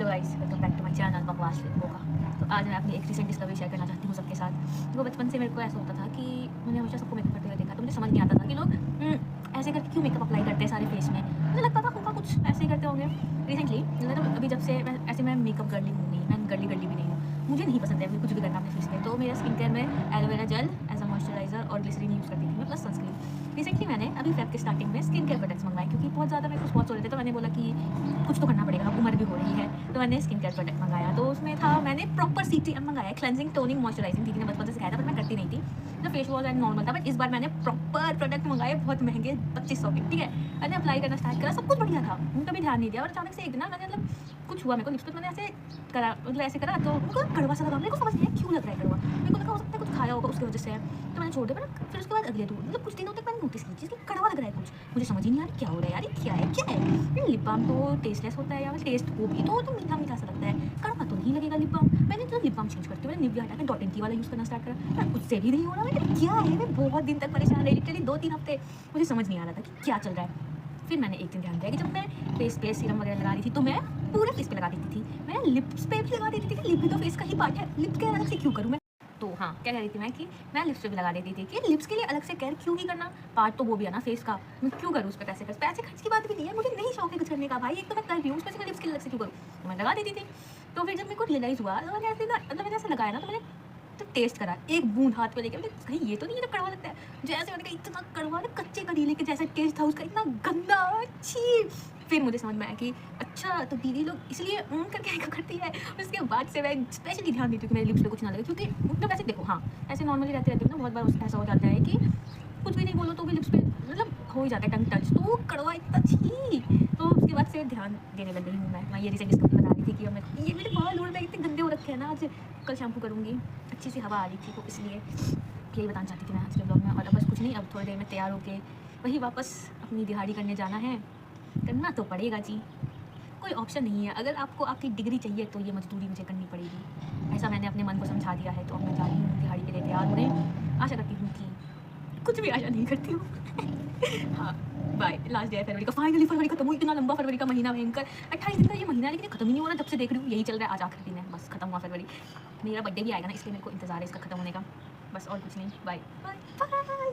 Guys, welcome back to my channel बकवास फिल्मों का। तो आज मैं अपनी एक रिसेंट डिस्कवरी शेयर करना चाहती हूँ सबके साथ। वो बचपन से मेरे को ऐसा होता था कि मैंने हमेशा सबको मेकअप करते हुए देखा, तो मुझे समझ नहीं आता था कि लोग ऐसे करके क्यों मेकअप अप्लाई करते हैं सारे फेस में। मुझे लगता था होगा कुछ ऐसे ही करते होंगे। रिसेंटली मतलब अभी जब से मैं मेकअप गर्ली हूँ नहीं, मैं गर्ली गर्ली भी नहीं हूँ, मुझे नहीं पसंद है मुझे कुछ भी करना अपने फेस पे। तो मेरा स्किन केयर में aloe vera gel as a moisturiser और ग्लिसरीन यूज़ करती थी मैं, प्लस सनस्क्रीन। रिसेंटली मैंने अभी फेब के स्टार्टिंग में स्किन केयर प्रोडक्ट्स मंगवाए, क्योंकि बहुत ज़्यादा मेरे को स्पॉट्स हो रहे थे। तो मैंने बोला कि कुछ तो करना पड़ेगा, अब उम्र भी हो रही है। तो मैंने स्किन केयर प्रोडक्ट मंगाया, तो उसमें था, मैंने प्रॉपर CTM मंगाया, क्लेंजिंग टोनिंग मॉइस्चराइजिंग। दीदी ने बचपन से सिखाया था, पर मैं करती नहीं थी। तो फेस वॉश एंड नॉर्मल था, बट इस बार मैंने प्रॉपर प्रोडक्ट मंगाए, बहुत महंगे, 2500 के। ठीक है, मैंने अप्लाई करना स्टार्ट करा, सब कुछ बढ़िया था, मैंने कभी ध्यान नहीं दिया। और अचानक से एक दिन ना मैंने मतलब कुछ हुआ, मेरे को लिप्स पे मैंने ऐसे करा, मतलब ऐसे करा, तो मेरे को कड़वा सा लगा। मेरे को समझ नहीं आया क्यों लग रहा है कड़वा, मेरे को लगा हो सकता है कुछ खाया होगा उसकी वजह से। तो मैंने छोड़ दिया। पर फिर उसके बाद अगले मतलब कुछ दिनों तक मैंने नोटिस की चीज़ कि कड़वा लग रहा है कुछ। मुझे समझ ही नहीं आ रहा क्या हो रहा है यार, ये क्या है क्या है। लिप बाम तो टेस्टलेस होता है, या टेस्ट हो भी तो मीठा मीठा सा लगता है, कड़वा तो नहीं लगेगा लिप बाम। मैंने तो लिप बाम चेंज करती हूँ, मैंने निविया हटा के डॉट एंड की वाला यूज़ करना स्टार्ट करा, पर उससे भी नहीं हो रहा। मैंने क्या है, मैं बहुत दिन तक परेशान रही, लिटरली 2-3 हफ्ते मुझे समझ नहीं आ रहा था कि क्या चल रहा है। फिर मैंने एक दिन ध्यान दिया कि जब मैं फेस पे सीरम वगैरह लगा रही थी, तो मैं पूरे फेस पे लगा देती थी। मैं लिप्स पे भी लगा देती थी कि लिप भी तो फेस का ही पार्ट है, लिप केयर अलग से क्यों करूँ मैं। तो हाँ, क्या कह रही थी मैं कि मैं लिप्स पे भी लगा देती थी कि लिप्स के लिए अलग से केयर क्यों ही करना, पार्ट तो वो भी है ना फेस का, मैं क्यों करूँ उस पर पैसे खर्च की बात भी नहीं है, मुझे नहीं शौक है कुछ करने का भाई, एक तो मैं कर रही हूँ, उसमें से मैं लिप्स के लिए अलग से क्यों करूँ, तो मैं लगा देती थी। तो फिर जब मेरे को रियलाइज़ हुआ, तो मैंने ऐसे ना, मतलब मैंने ऐसे लगाया ना, तो मैंने तो टेस्ट करा, एक बूंद हाथ पे लेके, मैंने कहीं ये तो नहीं है जो कड़वा लगता है। जैसे मैंने कहा इतना कड़वा ना, कच्चे करीले के जैसा टेस्ट था उसका, इतना गंदा, छी। फिर मुझे समझ में आया कि अच्छा, तो दीदी लोग इसलिए करके मेकअप करती है। उसके बाद से मैं स्पेशली ध्यान देती हूँ कि मेरे लिप्स पे कुछ ना लगे, क्योंकि मतलब वैसे देखो, हाँ ऐसे नॉर्मली रहते रहते ना बहुत बार ऐसा हो जाता है कि कुछ भी नहीं बोलो तो भी लिप्स पे मतलब हो ही जाता है टंग टच, तो वो कड़वा इतना छी। तो उसके बाद से ध्यान देने लग गई हूँ मैं ये रिसेंट डिस्कवरी बता रही थी कि अब मैं ये मेरे बाल उड़ रहे इतने गंदे हो रखे हैं ना, आज कल शैम्पू करूँगी, अच्छी सी हवा आ रही थी, तो इसलिए यही बताना चाहती थी मैं आज के ब्लॉग में। और अब बस कुछ नहीं, अब थोड़ी देर में तैयार होके वही वापस अपनी दिहाड़ी करने जाना है, करना तो पड़ेगा जी, कोई ऑप्शन नहीं है। अगर आपको आपकी डिग्री चाहिए तो ये मजदूरी मुझे करनी पड़ेगी, ऐसा मैंने अपने मन को समझा दिया है। तो अब मैं जा रही हूँ दिहाड़ी के लिए तैयार होने, आशा करती हूँ कि कुछ भी आशा नहीं करती हूँ। हाँ, बाय। लास्ट डे है फरवरी का, फाइनली फरवरी खत्म हुई, इतना लंबा फरवरी का महीना भयंकर, 28 दिन का ये महीना है, लेकिन खत्म ही नहीं हो रहा, जब से देख रही हूँ यही चल रहा है। आज आखिरी दिन है, बस खत्म हुआ फरवरी। मेरा बर्थडे भी आएगा ना, इसलिए मेरे को इंतजार है इसका खत्म होने का, बस और कुछ नहीं। Bye bye bye.